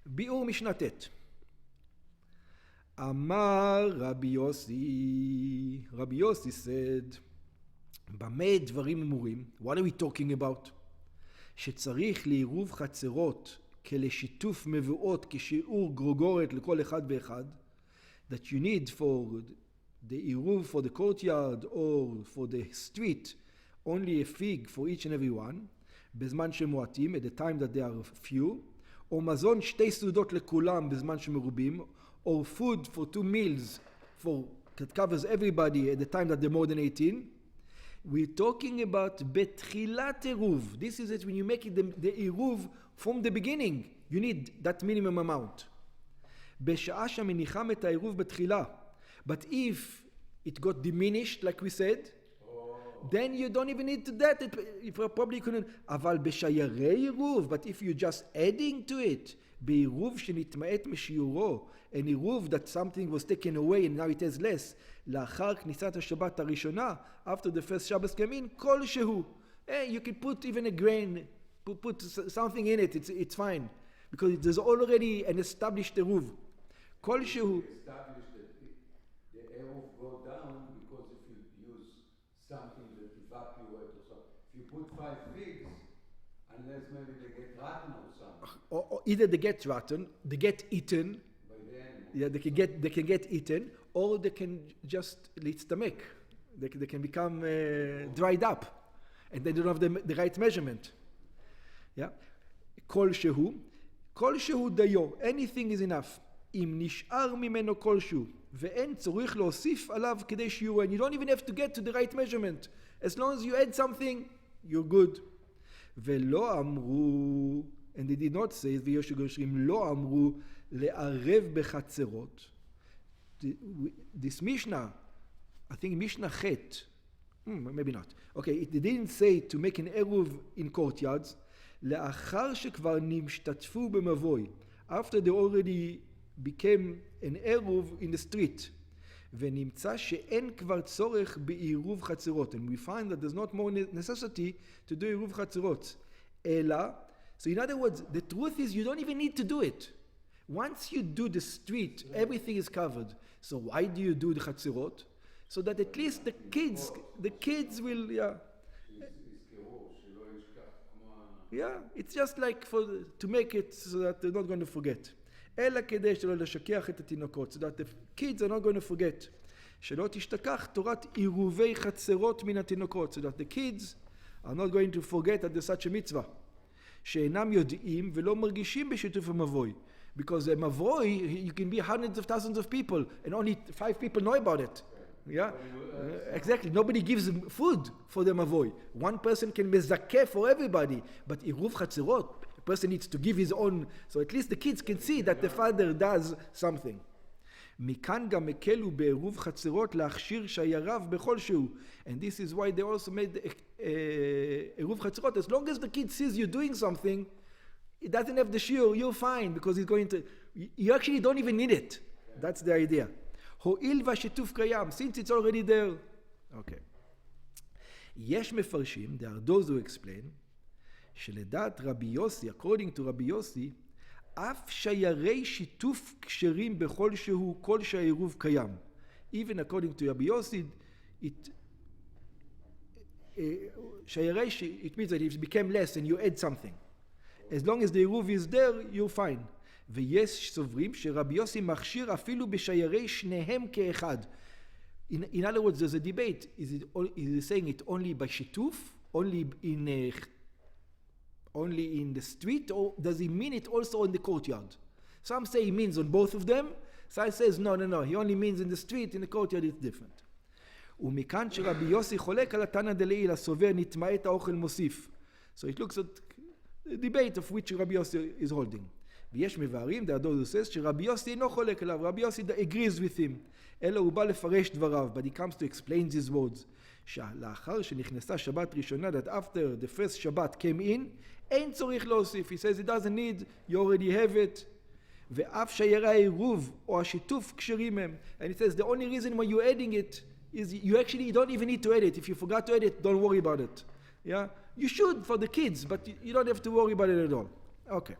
ביאור משנה ט'. אמר רבי יוסי, רבי יוסי said, במה דברים אמורים? What are we talking about? שצריך לעירוב חצרות כלשיתוף מבואות כשיעור גרוגורת לכל אחד ואחד, that you need for the עירוב for the courtyard or for the street only a fig for each and every one, בזמן שמועטים, at the time that they are few, או מזון שתי סעודות לכולם בזמן שמרובים, or food for 2 meals for that covers everybody at the time that they're more than 18. We're talking about בתחילת עירוב. This is it when you make it the עירוב from the beginning. You need that minimum amount. בשעה שמניחם את העירוב בתחילה. But if it got diminished, like we said, then you don't even need to that. You probably couldn't. אבל בשיירי עירוב, but if you're just adding to it, בעירוב שנתמעט משיעורו, an עירוב that something was taken away and now it has less, לאחר כניסת השבת הראשונה, after the first Shabbos came in, כלשהו. You can put even a grain, put something in it, it's fine. Because there's already an established עירוב. כלשהו. The עירוב go down because if you use something that evaporate or something. If you put 5 figs, unless maybe they get rotten or something. Or either they get rotten, they get eaten. By the animal. Yeah, they can get eaten, or they can just lead stomach. They can become dried up, and they don't have the right measurement. Yeah, כלשהו דיו, anything is enough. אם נשאר ממנו כלשהו, ואין צורך להוסיף עליו כדי שיהיו, and you don't even have to get to the right measurement. As long as you add something, you're good. ולא אמרו, and they did not say, ויש גושרים, לא אמרו לערב בחצרות. This Mishnah, I think Mishnah Chet, maybe not. Okay, they didn't say to make an Eruv in courtyards, לאחר שכבר נשתתפו במבוי, after they already became an Eruv in the street, ונמצא שאין כבר צורך בעירוב חצרות, and we find that there's not more necessity to do עירוב חצרות, אלא, so in other words, the truth is you don't even need to do it. Once you do the street, everything is covered. So why do you do the chatzirot? So that at least the kids will, yeah, it's just like to make it so that they're not going to forget. אלא כדי שלא לשכח את התינוקות, so that the kids are not going to forget. שלא תשתכח תורת עירובי חצרות מן התינוקות, so that the kids are not going to forget that there's such a mitzvah. שאינם יודעים ולא מרגישים בשיתוף המבוי. Because a mavoi, you can be hundreds of thousands of people, and only 5 people know about it. Yeah, exactly. Nobody gives them food for the mavoi. One person can mezakeh for everybody, but iruv chatzirot, a person needs to give his own. So at least the kids can see that the father does something. מכאן גם הקלו בעירוב חצרות להכשיר שייריו בכל שהוא. And this is why they also made עירוב חצרות. As long as the kid sees you doing something, it doesn't have the shiur, you're fine, because he's going to, you actually don't even need it. That's the idea. הואיל והשיתוף קיים, since it's already there. Okay. יש מפרשים, there are those who explain, שלדעת רבי יוסי, according to רבי יוסי, אף שיירי שיתוף כשרים בכל שהוא, כל שהעירוב קיים. Even according to רבי יוסי, שיירי, it means that it became less and you add something. As long as the עירוב is there, you're fine. ויש סוברים שרבי יוסי מכשיר אפילו בשיירי שניהם כאחד. In other words, there's a debate. Is he saying it only by שיתוף, only in the street, or does he mean it also in the courtyard? Some say he means on both of them. Some says no, he only means in the street, in the courtyard it's different. ומכאן שרבי יוסי חולק על התנא דלעילא סובר נטמא את האוכל מוסיף. So it looks at the debate of which Rabbi Yossi is holding. ויש מבארים, there are those who says, שרבי יוסי אינו חולק עליו, רבי יוסי agrees with him, אלא הוא בא לפרש דבריו, but he comes to explain his words, שלאחר שנכנסה שבת ראשונה, that after the first Shabbat came in, אין צורך להוסיף, he says it doesn't need, you already have it, ואף שיירי העירוב או השיתוף כשרים הם, and he says the only reason why you're adding it, is you actually don't even need to add it, if you forgot to add it, don't worry about it. Yeah, you should for the kids, but you don't have to worry about it at all. Okay.